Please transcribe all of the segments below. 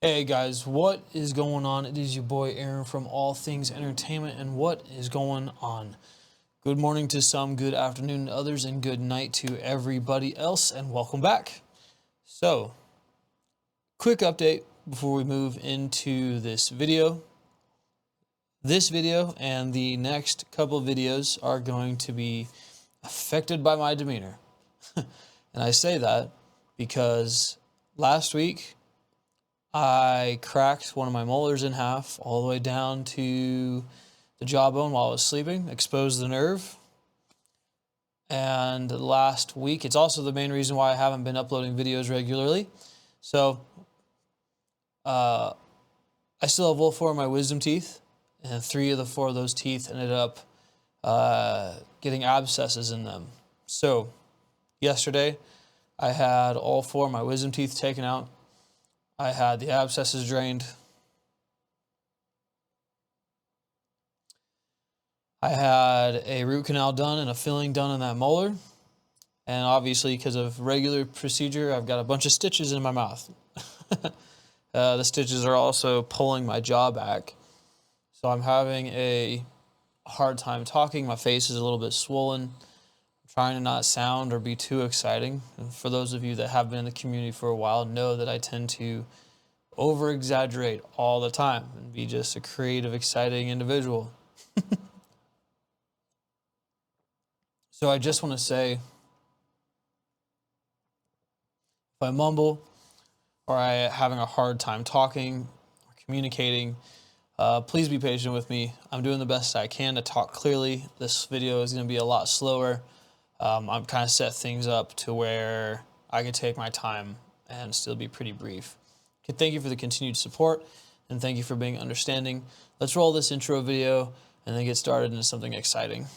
Hey guys, what is going on? It is your boy Aaron from All Things Entertainment, and what is going on? Good morning to some, good afternoon to others, and good night to everybody else, and welcome back. So, quick update before we move into this video. This video and the next couple of videos are going to be affected by my demeanor. And I say that because last week I cracked one of my molars in half all the way down to the jawbone while I was sleeping, exposed the nerve. And last week, it's also the main reason why I haven't been uploading videos regularly. So, I still have all 4 of my wisdom teeth, and 3 of the 4 of those teeth ended up getting abscesses in them. So, yesterday, I had all 4 of my wisdom teeth taken out. I had the abscesses drained. I had a root canal done and a filling done in that molar. And obviously, because of regular procedure, I've got a bunch of stitches in my mouth. The stitches are also pulling my jaw back. So I'm having a hard time talking. My face is a little bit swollen. I'm trying to not sound or be too exciting. And for those of you that have been in the community for a while, know that I tend to over-exaggerate all the time and be just a creative, exciting individual. So I just want to say, if I mumble or I'm having a hard time talking or communicating, please be patient with me. I'm doing the best I can to talk clearly. This video is going to be a lot slower. I'm kind of set things up to where I can take my time and still be pretty brief. Okay, thank you for the continued support, and thank you for being understanding. Let's roll this intro video and then get started into something exciting.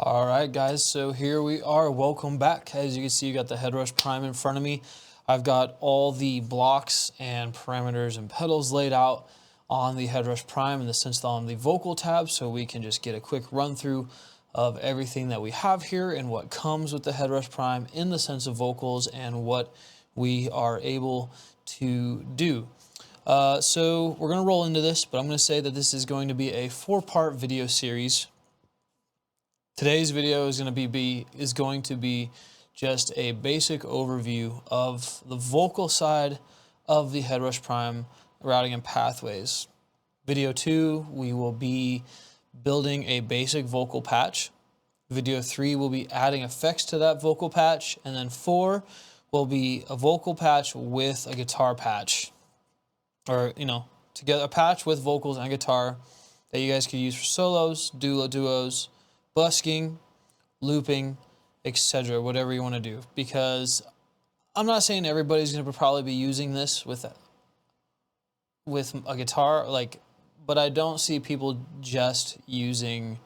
All right, guys, so here we are. Welcome back. As you can see, you got the Headrush Prime in front of me. I've got all the blocks and parameters and pedals laid out on the Headrush Prime in the sense that on the vocal tab, so we can just get a quick run through of everything that we have here and what comes with the Headrush Prime in the sense of vocals and what we are able to do. So we're going to roll into this, but I'm going to say that this is going to be a 4-part video series. Today's video is going to be just a basic overview of the vocal side of the Headrush Prime routing and pathways. Video 2, we will be building a basic vocal patch. Video 3 will be adding effects to that vocal patch, and then 4 will be a vocal patch with a guitar patch, or together a patch with vocals and guitar that you guys could use for solos, duos, busking, looping, etc., whatever you want to do. Because I'm not saying everybody's going to probably be using this with a guitar, but I don't see people just using,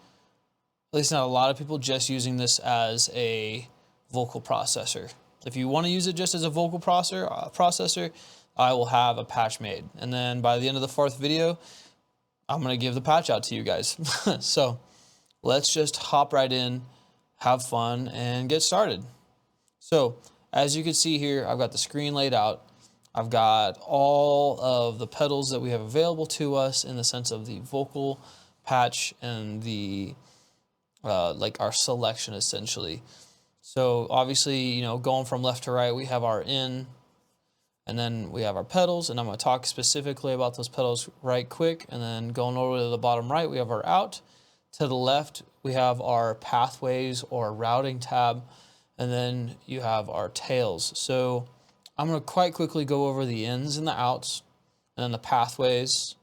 at least not a lot of people, just using this as a vocal processor. If you want to use it just as a vocal processor, I will have a patch made. And then by the end of the 4th video, I'm going to give the patch out to you guys. So let's just hop right in, have fun, and get started. So, as you can see here, I've got the screen laid out. I've got all of the pedals that we have available to us in the sense of the vocal patch and the, our selection essentially. So, obviously, going from left to right, we have our in, And then we have our pedals, and I'm going to talk specifically about those pedals right quick. And then going over to the bottom right, we have our out. To the left, we have our pathways or routing tab, and then you have our tails. So I'm going to quite quickly go over the ins and the outs, and then the pathways,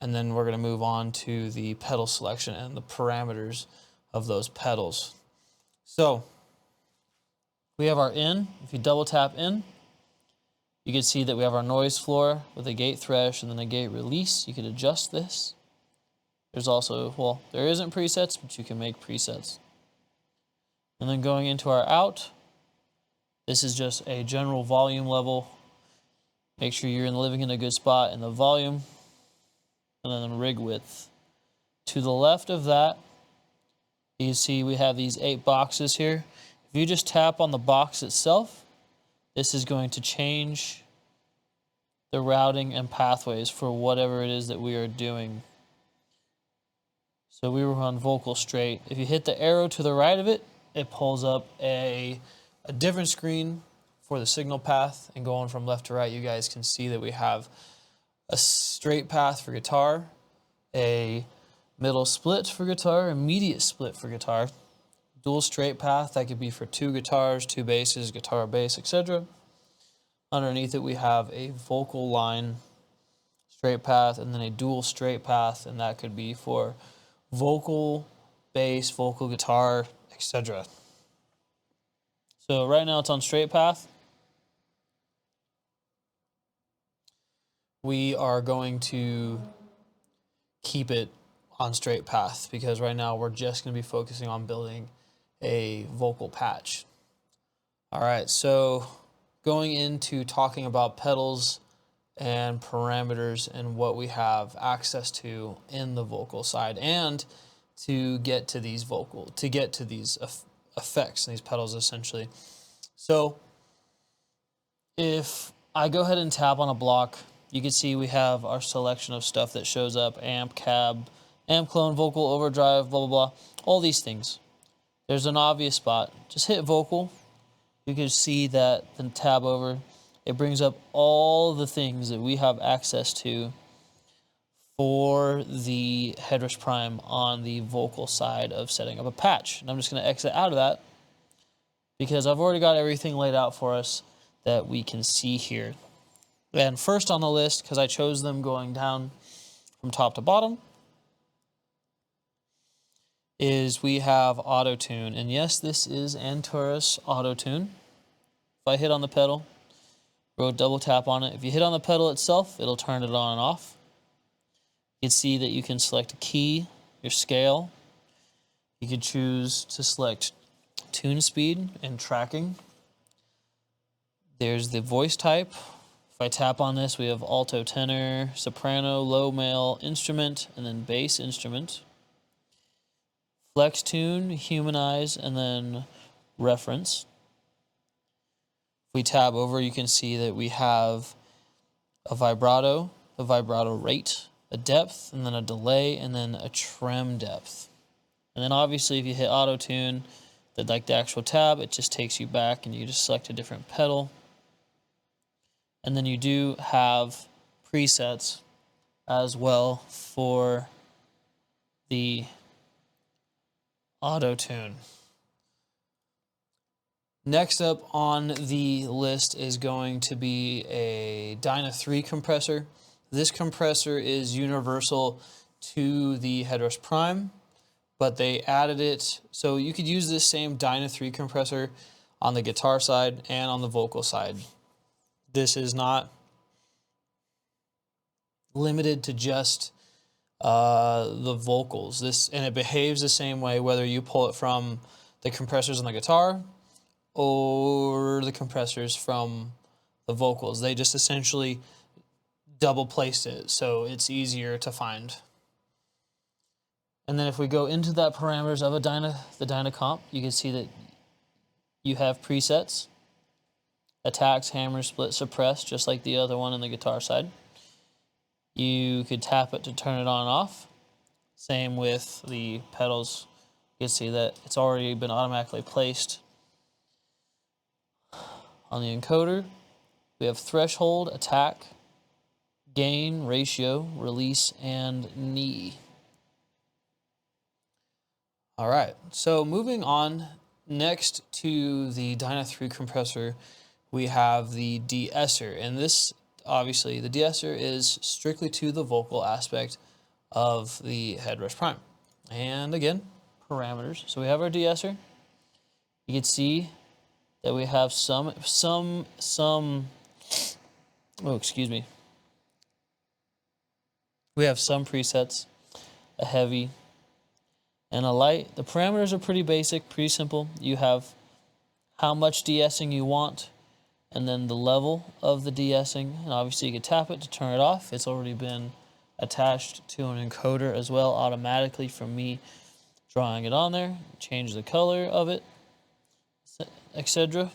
and then we're going to move on to the pedal selection and the parameters of those pedals. So we have our in. If you double tap in, you can see that we have our noise floor with a gate thresh and then a gate release. You can adjust this. There's also, well, there isn't presets, but you can make presets. And then going into our out, this is just a general volume level. Make sure you're living in a good spot in the volume. And then the rig width. To the left of that, you can see we have these 8 boxes here. If you just tap on the box itself, this is going to change the routing and pathways for whatever it is that we are doing. So we were on vocal straight. If you hit the arrow to the right of it, it pulls up a different screen for the signal path. And going from left to right, you guys can see that we have a straight path for guitar, a middle split for guitar, immediate split for guitar, dual straight path, that could be for 2 guitars, 2 basses, guitar, bass, etc. Underneath it we have a vocal line straight path and then a dual straight path, and that could be for vocal, bass, vocal, guitar, etc. So right now it's on straight path. We are going to keep it on straight path because right now we're just going to be focusing on building a vocal patch. All right, so going into talking about pedals and parameters and what we have access to in the vocal side, and to get to these effects and these pedals essentially. So if I go ahead and tap on a block, you can see we have our selection of stuff that shows up: amp, cab, amp clone, vocal, overdrive, blah, blah, blah, all these things. There's an obvious spot. Just hit vocal. You can see that, then tab over. It brings up all the things that we have access to for the Headrush Prime on the vocal side of setting up a patch. And I'm just going to exit out of that because I've already got everything laid out for us that we can see here. And first on the list, because I chose them going down from top to bottom, is we have auto tune. And yes, this is Anturas auto tune. If I hit on the pedal, we'll double tap on it. If you hit on the pedal itself, it'll turn it on and off. You can see that you can select a key, your scale. You can choose to select tune speed and tracking. There's the voice type. If I tap on this, we have alto, tenor, soprano, low, male, instrument, and then bass instrument. Flex tune, humanize, and then reference. If we tab over, you can see that we have a vibrato rate, a depth, and then a delay, and then a trem depth. And then obviously if you hit auto tune, like the actual tab, it just takes you back and you just select a different pedal. And then you do have presets as well for the auto tune. Next up on the list is going to be a Dyna 3 compressor. This compressor is universal to the Headrush Prime, but they added it so you could use this same Dyna 3 compressor on the guitar side and on the vocal side. This is not limited to just the vocals. And it behaves the same way whether you pull it from the compressors on the guitar or the compressors from the vocals. They just essentially double placed it so it's easier to find. And then if we go into that parameters of the Dyna comp, you can see that you have presets: attacks, hammer, split, suppress, just like the other one on the guitar side. You could tap it to turn it on and off. Same with the pedals. You can see that it's already been automatically placed on the encoder. We have threshold, attack, gain, ratio, release, and knee. All right, so moving on, next to the Dyna 3 compressor, we have the Deeeeeesser. And this, obviously, the Deeeeeesser is strictly to the vocal aspect of the Headrush Prime. And again, parameters. So we have our Deeeeeesser. You can see that we have we have some presets, a heavy and a light. The parameters are pretty basic, pretty simple. You have how much de-essing you want, and then the level of the de-essing. And obviously you can tap it to turn it off. It's already been attached to an encoder as well automatically from me drawing it on there. Change the color of it, etc.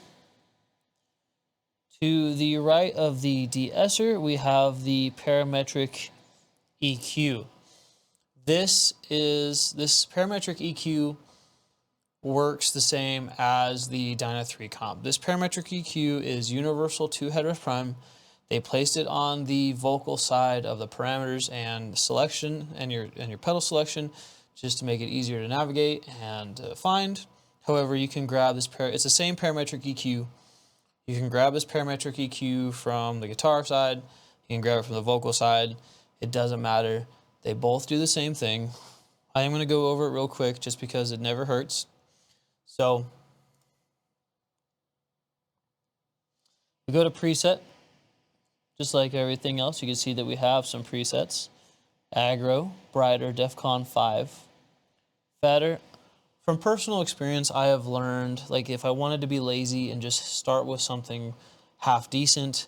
To the right of the Deeeeeesser, we have the parametric EQ. This parametric EQ works the same as the Dyna 3 comp. This parametric EQ is universal to Headrush Prime. They placed it on the vocal side of the parameters and selection and your pedal selection just to make it easier to navigate and find. However, you can grab this it's the same parametric EQ. You can grab this parametric EQ from the guitar side. You can grab it from the vocal side. It doesn't matter. They both do the same thing. I am going to go over it real quick just because it never hurts. So we go to preset. Just like everything else, you can see that we have some presets. Aggro, brighter, DEFCON 5, fatter. From personal experience, I have learned, like if I wanted to be lazy and just start with something half decent,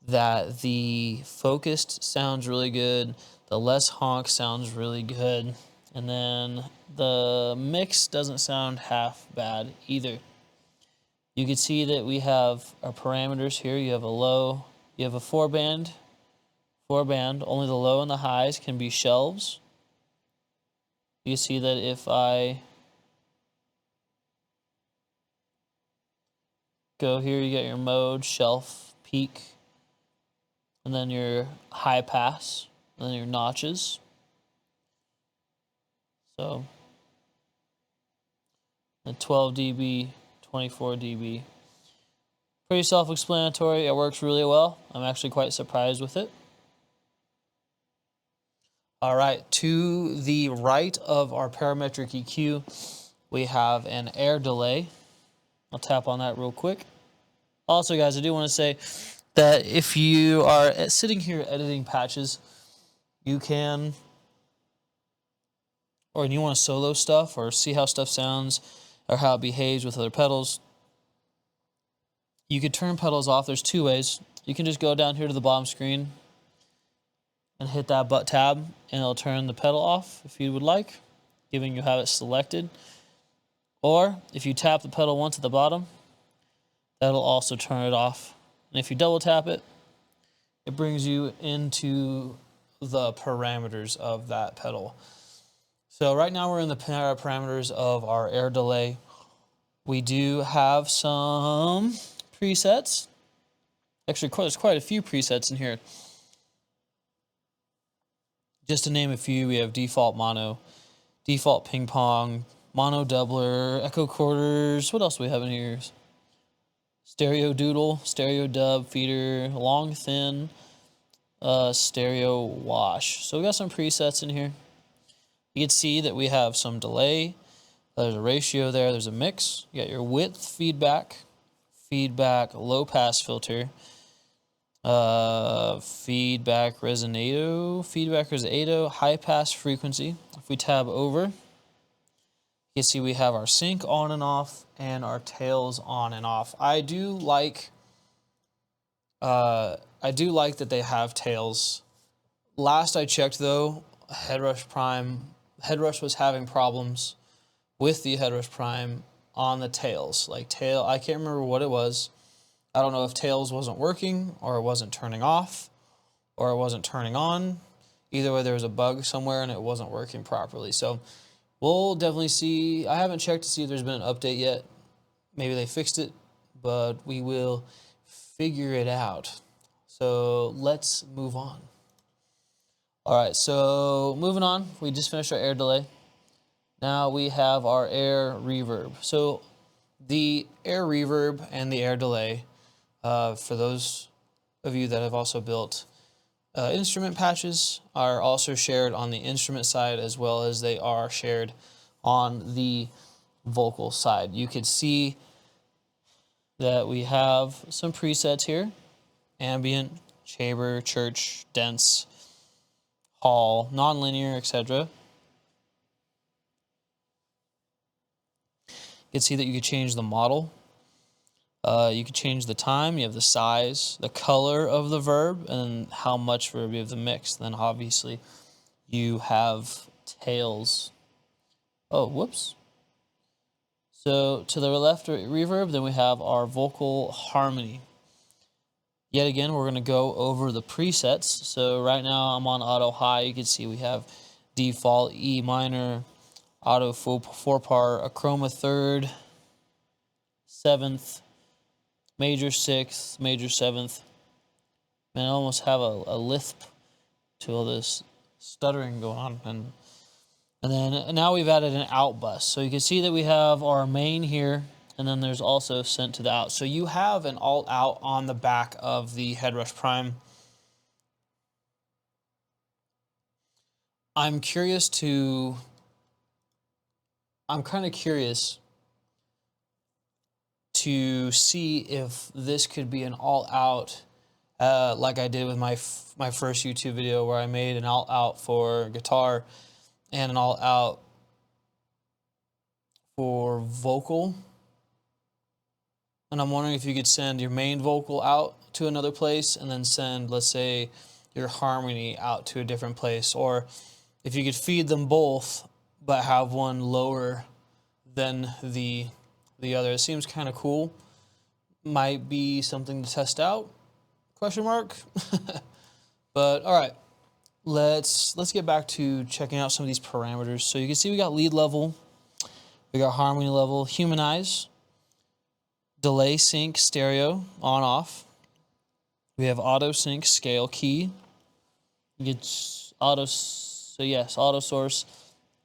that the focused sounds really good, the less honk sounds really good, and then the mix doesn't sound half bad either. You can see that we have our parameters here. You have a low, you have a four band, only the low and the highs can be shelves. You see that if I go here, you get your mode, shelf, peak, and then your high pass, and then your notches. So, the 12 dB, 24 dB. Pretty self-explanatory. It works really well. I'm actually quite surprised with it. All right, to the right of our parametric EQ, we have an air delay. I'll tap on that real quick. Also, guys, I do want to say that if you are sitting here editing patches, you can, or you want to solo stuff or see how stuff sounds or how it behaves with other pedals, you could turn pedals off. There's two ways. You can just go down here to the bottom screen and hit that butt tab, and it'll turn the pedal off if you would like, giving you have it selected. Or if you tap the pedal once at the bottom, that'll also turn it off. And if you double tap it, it brings you into the parameters of that pedal. So right now we're in the parameters of our air delay. We do have some presets. Actually, there's quite a few presets in here. Just to name a few, we have default mono, default ping pong, mono doubler, echo quarters. What else do we have in here? Stereo doodle, stereo dub, feeder, long thin, stereo wash. So we got some presets in here. You can see that we have some delay. There's a ratio there. There's a mix. You got your width feedback, low pass filter, feedback resonato, high pass frequency. If we tab over, you can see we have our sync on and off and our tails on and off. I do like that they have tails. Last I checked though, Headrush was having problems with the Headrush Prime on the tails. Like I can't remember what it was. I don't know if tails wasn't working or it wasn't turning off or it wasn't turning on. Either way, there was a bug somewhere and it wasn't working properly. So we'll definitely see. I haven't checked to see if there's been an update yet. Maybe they fixed it, but we will figure it out. So let's move on. All right, so moving on, we just finished our air delay. Now we have our air reverb. So the air reverb and the air delay, for those of you that have also built instrument patches, are also shared on the instrument side as well as they are shared on the vocal side. You can see that we have some presets here: ambient, chamber, church, dense, hall, nonlinear, etc. You can see that you can change the model. You can change the time. You have the size, the color of the verb, and how much verb you have the mix. Then obviously you have tails. Oh, whoops. So to the left reverb, then we have our vocal harmony. Yet again, we're going to go over the presets. So right now I'm on auto high. You can see we have default E minor, auto 4-part, a chroma third, 7th, major 6th, major 7th. Man, I almost have a lisp to all this stuttering going on. And then now we've added an out bus. So you can see that we have our main here, and then there's also sent to the out. So you have an alt out on the back of the Headrush Prime. I'm kind of curious to see if this could be an alt out, like I did with my first YouTube video where I made an alt out for guitar and an alt out for vocal. And I'm wondering if you could send your main vocal out to another place and then send, let's say, your harmony out to a different place. Or if you could feed them both but have one lower than the other. It seems kind of cool. Might be something to test out, question mark. But all right, let's get back to checking out some of these parameters. So you can see we got lead level, we got harmony level, humanize, delay sync stereo on off. We have auto sync scale key. You get auto source,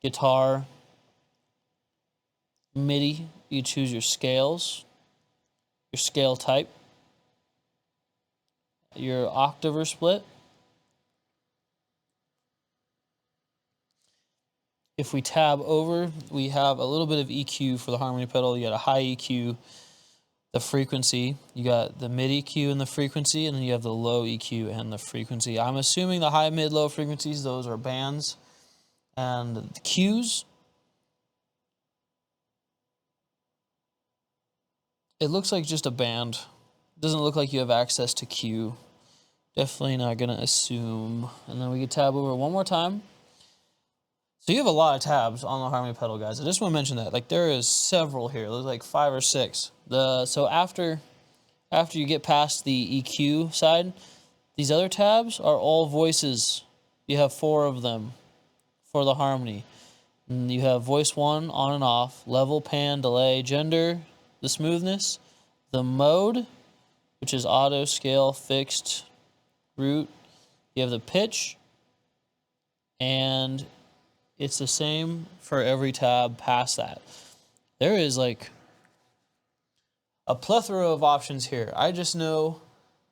guitar, MIDI. You choose your scales, your scale type, your octave or split. If we tab over, we have a little bit of EQ for the harmony pedal. You got a high EQ, the frequency. You got the mid EQ and the frequency, and then you have the low EQ and the frequency. I'm assuming the high, mid, low frequencies, those are bands. And the Qs, it looks like just a band. It doesn't look like you have access to Q. Definitely not gonna assume. And then we can tab over one more time. So you have a lot of tabs on the harmony pedal, guys. I just want to mention that. Like, there is several here. There's like 5 or 6. So after you get past the EQ side, these other tabs are all voices. You have 4 of them for the harmony. And you have voice 1 on and off, level, pan, delay, gender, the smoothness, the mode, which is auto, scale, fixed, root. You have the pitch, and it's the same for every tab past that. There is like a plethora of options here. I just know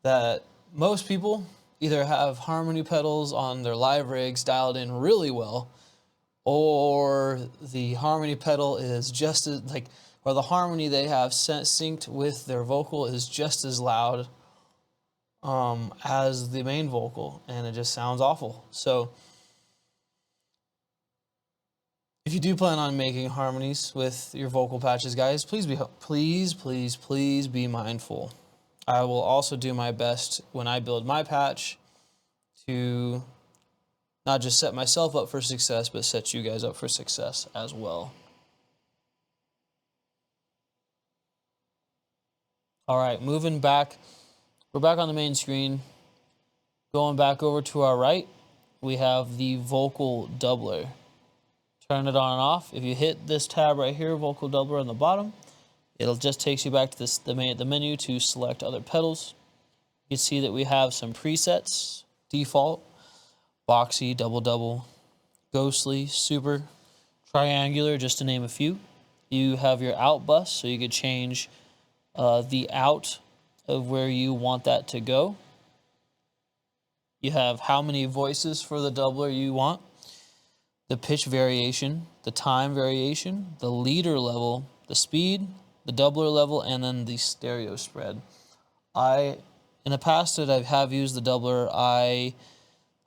that most people either have harmony pedals on their live rigs dialed in really well, or the harmony pedal is just as or the harmony they have synced with their vocal is just as loud as the main vocal, and it just sounds awful. So if you do plan on making harmonies with your vocal patches, guys, please be mindful. I will also do my best when I build my patch to not just set myself up for success, but set you guys up for success as well. All right, moving back. We're back on the main screen. Going back over to our right, we have the vocal doubler. Turn it on and off. If you hit this tab right here, vocal doubler on the bottom, it'll just takes you back to the menu to select other pedals. You can see that we have some presets, default, boxy, double double, ghostly, super, triangular, just to name a few. You have your out bus, so you could change the out of where you want that to go. You have how many voices for the doubler you want, the pitch variation, the time variation, the leader level, the speed, the doubler level, and then the stereo spread. In the past that I have used the doubler, I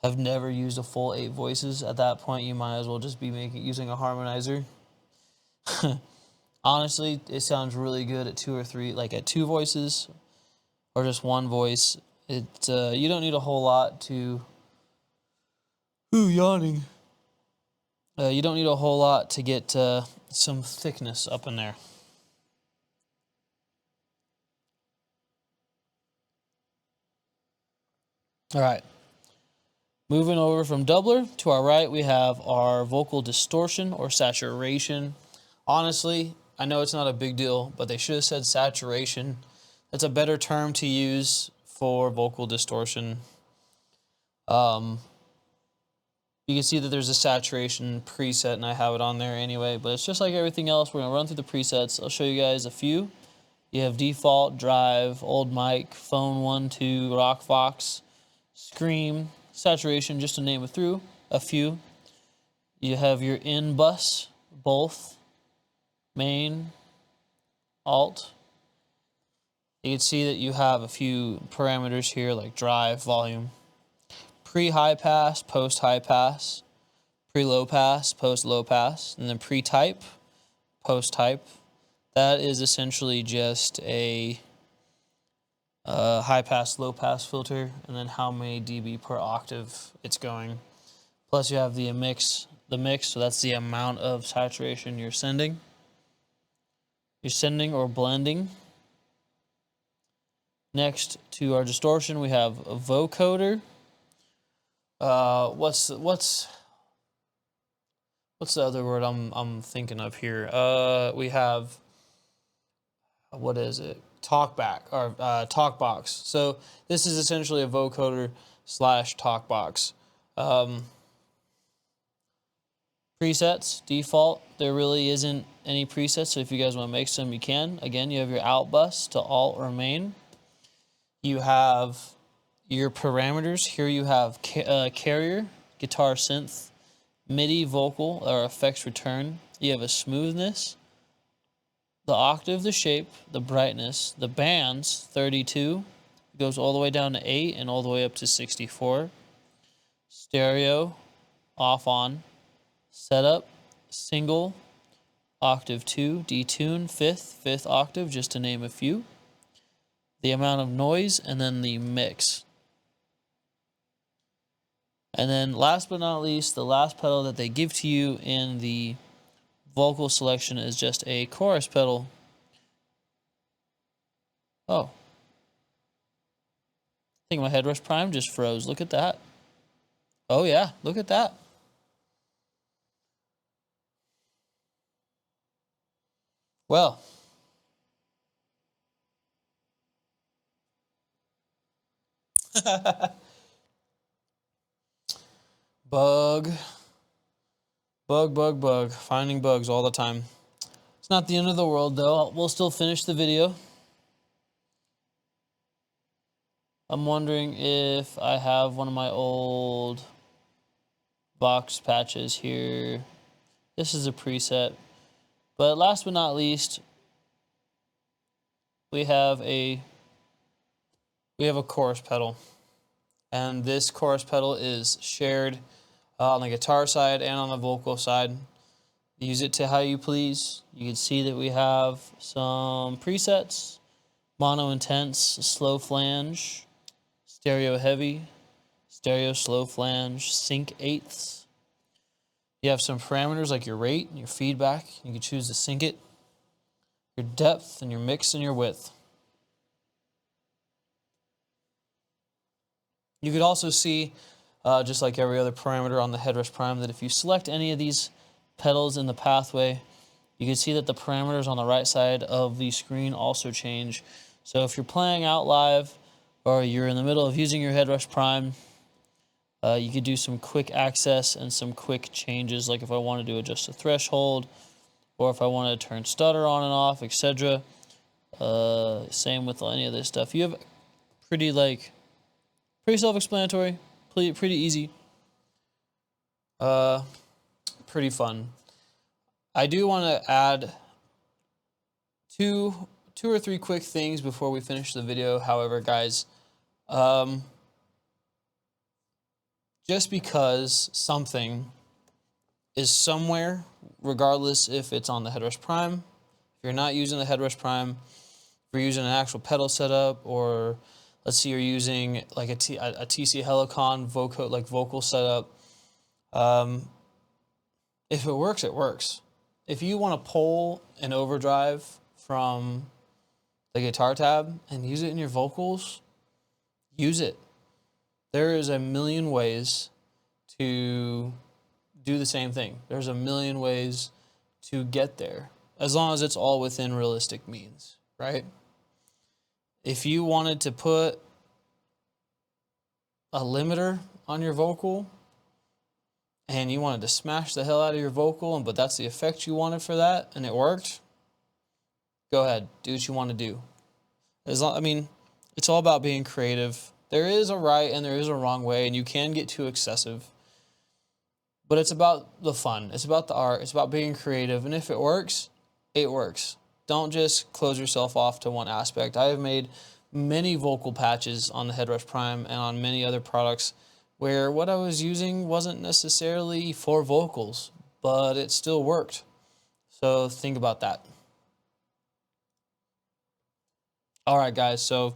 have never used a full 8 voices. At that point, you might as well just be using a harmonizer. Honestly, it sounds really good at 2 or 3, like at 2 voices or just 1 voice. You don't need a whole lot to. Ooh, yawning. You don't need a whole lot to get some thickness up in there. All right. Moving over from doubler, to our right we have our vocal distortion or saturation. Honestly, I know it's not a big deal, but they should have said saturation. That's a better term to use for vocal distortion. You can see that there's a saturation preset, and I have it on there anyway, but it's just like everything else. We're going to run through the presets. I'll show you guys a few. You have default, drive, old mic, phone 1, 2, rock Vox, scream, saturation, just to name a few. You have your in bus, both, main, alt. You can see that you have a few parameters here like drive, volume, pre-high pass, post-high pass, pre-low pass, post-low pass, and then pre-type, post-type. That is essentially just a high pass, low pass filter, and then how many dB per octave it's going. Plus you have the mix, so that's the amount of saturation you're sending. You're sending or blending. Next to our distortion, we have a vocoder. What's the other word I'm thinking of here? We have, what is it? Talkback or talkbox. So this is essentially a vocoder / talkbox. Presets, default, there really isn't any presets, so if you guys want to make some, you can. Again, you have your out bus to alt or main. You have your parameters. Here you have carrier, guitar synth, MIDI vocal or effects return. You have a smoothness, the octave, the shape, the brightness, the bands, 32, goes all the way down to 8 and all the way up to 64. Stereo, off on. Setup, single, octave 2, detune, fifth octave, just to name a few. The amount of noise, and then the mix. And then last but not least, the last pedal that they give to you in the vocal selection is just a chorus pedal. Oh. I think my Headrush Prime just froze. Look at that. Oh yeah, look at that. Well, bug, finding bugs all the time. It's not the end of the world though. We'll still finish the video. I'm wondering if I have one of my old Vox patches here. This is a preset. But last but not least, we have a chorus pedal. And this chorus pedal is shared on the guitar side and on the vocal side. Use it to how you please. You can see that we have some presets: mono intense, slow flange, stereo heavy, stereo slow flange, sync eighths. You have some parameters like your rate and your feedback. You can choose to sync it, your depth and your mix and your width. You could also see, just like every other parameter on the Headrush Prime, that if you select any of these pedals in the pathway, you can see that the parameters on the right side of the screen also change. So if you're playing out live or you're in the middle of using your Headrush Prime, you could do some quick access and some quick changes, like if I wanted to adjust the threshold, or if I wanted to turn stutter on and off, etc. Same with any of this stuff. You have pretty self-explanatory, pretty easy, pretty fun. I do want to add two or three quick things before we finish the video. However, guys, just because something is somewhere, regardless if it's on the Headrush Prime, if you're not using the Headrush Prime, if you're using an actual pedal setup, or let's say you're using like a TC Helicon vocal setup, if it works, it works. If you want to pull an overdrive from the guitar tab and use it in your vocals, use it. There is a million ways to do the same thing. There's a million ways to get there, as long as it's all within realistic means, right? If you wanted to put a limiter on your vocal and you wanted to smash the hell out of your vocal, but that's the effect you wanted for that, and it worked, go ahead, do what you want to do. It's all about being creative. There is a right and there is a wrong way, and you can get too excessive. But it's about the fun. It's about the art. It's about being creative. And if it works, it works. Don't just close yourself off to one aspect. I have made many vocal patches on the Headrush Prime and on many other products where what I was using wasn't necessarily for vocals, but it still worked. So think about that. All right, guys. So,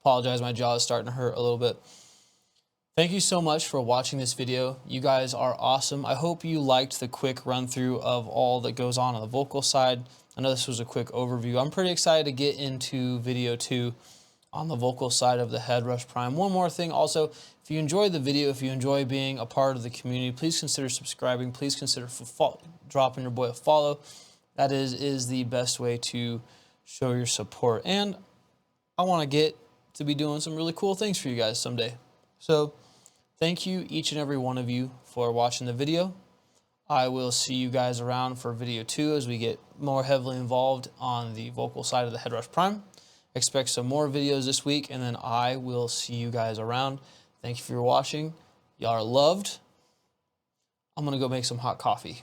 apologize, my jaw is starting to hurt a little bit. Thank you so much for watching this video. You guys are awesome. I hope you liked the quick run through of all that goes on the vocal side. I know this was a quick overview. I'm pretty excited to get into video 2 on the vocal side of the Headrush Prime. One more thing also, if you enjoyed the video, if you enjoy being a part of the community, please consider subscribing. Please consider dropping your boy a follow. That is the best way to show your support. And I want to get to be doing some really cool things for you guys someday. So thank you, each and every one of you, for watching the video. I will see you guys around for video 2 as we get more heavily involved on the vocal side of the Headrush Prime. Expect some more videos this week, and then I will see you guys around. Thank you for watching. Y'all are loved. I'm going to go make some hot coffee.